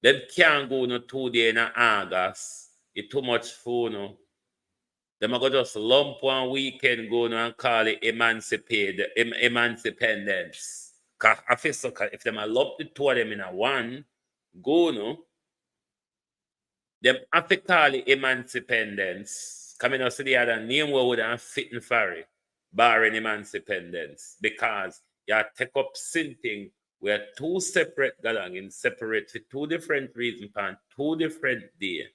them can't go no 2 days in August. It's too much food, no. Them are going to just lump one weekend go no and call it emancipendence. Cause I feel so if them are lump the two of them in a one, go no. Them have to call it emancipendence. Coming out to the other name where would have fit in for it, barring emancipendence. Because you take up something where two separate galang in separate for two different reasons and two different days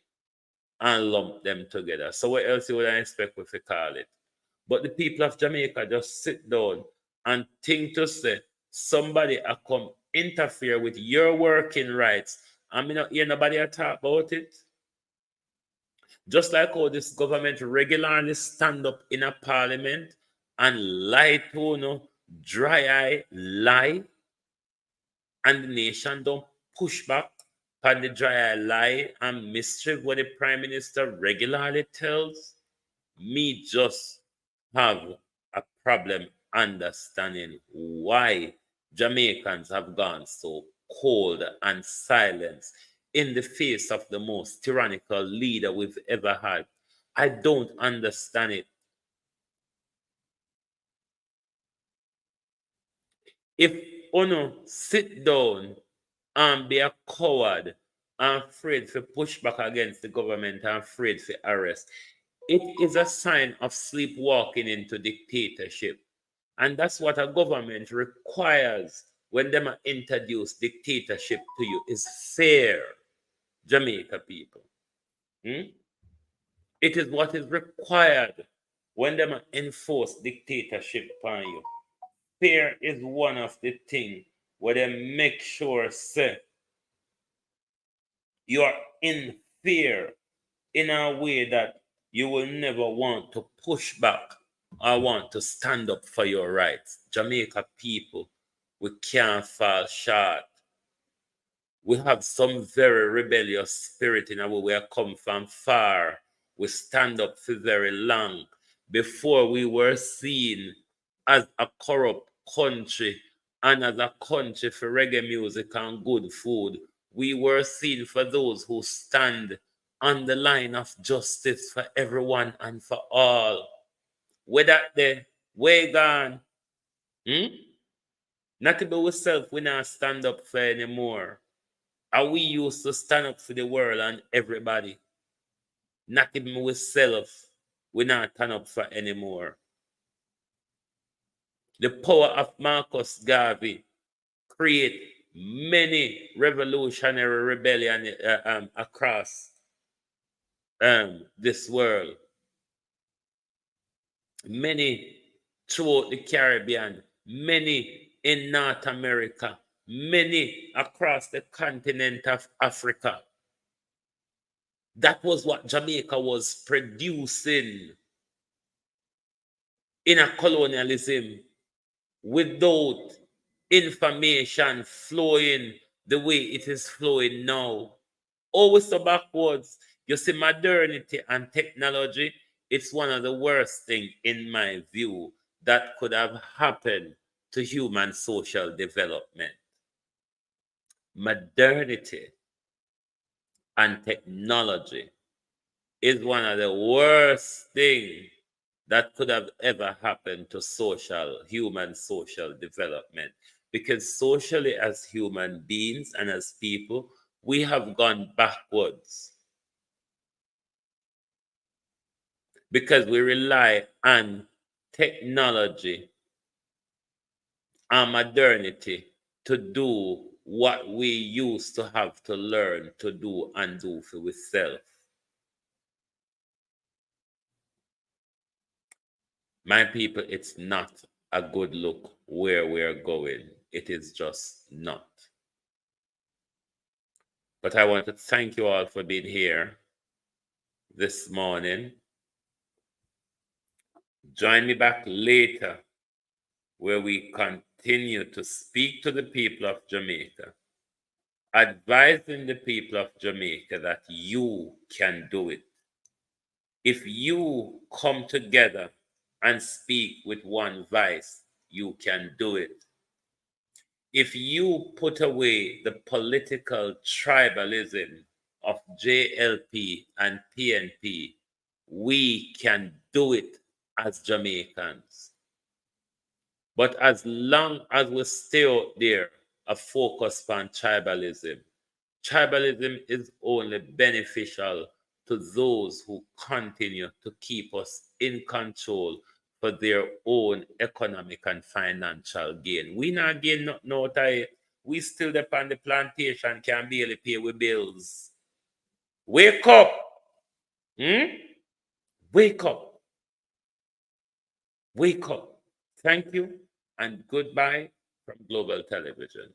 and lump them together. So what else you would expect if you call it? But the people of Jamaica just sit down and think to say somebody a come interfere with your working rights. I mean, not hear nobody talk about it. Just like how this government regularly stand up in a parliament and lie to dry eye lie, and the nation don't push back on the dry eye lie and mischief what the prime minister regularly tells. Me just have a problem understanding why Jamaicans have gone so cold and silent in the face of the most tyrannical leader we've ever had. I don't understand it. If Ono sit down and be a coward and afraid to push back against the government and afraid to arrest, it is a sign of sleepwalking into dictatorship. And that's what a government requires when they introduce dictatorship to you, is fear, Jamaica people. It is what is required when they enforce dictatorship upon you. Fear is one of the things where they make sure, say, you are in fear in a way that you will never want to push back or want to stand up for your rights. Jamaica people, we can't fall short. We have some very rebellious spirit in our way. We have come from far. We stand up for very long. Before we were seen as a corrupt country and as a country for reggae music and good food, we were seen for those who stand on the line of justice for everyone and for all. Whether the way gone, not to be ourselves, we not stand up for anymore. Are we used to stand up for the world and everybody? Not even ourselves, we not stand up for anymore. The power of Marcus Garvey create many revolutionary rebellion across this world. Many throughout the Caribbean, many in North America, many across the continent of Africa. That was what Jamaica was producing in a colonialism without information flowing the way it is flowing now. Always so backwards. You see, modernity and technology, it's one of the worst things, in my view, that could have happened to human social development. Modernity and technology is one of the worst things that could have ever happened to human social development. Because socially, as human beings and as people, we have gone backwards. Because we rely on technology and modernity to do what we used to have to learn to do and do for ourselves. My people, it's not a good look where we're going. It is just not. But I want to thank you all for being here this morning. Join me back later where we continue to speak to the people of Jamaica advising the people of Jamaica that you can do it. If you come together and speak with one voice, you can do it. If you put away the political tribalism of JLP and PNP, we can do it as Jamaicans. But as long as we stay out there, a focus on tribalism, tribalism is only beneficial to those who continue to keep us in control for their own economic and financial gain. We not gain nothing out of it. We still depend the plantation, can barely pay with bills. Wake up! Wake up! Wake up! Thank you and goodbye from Global Television.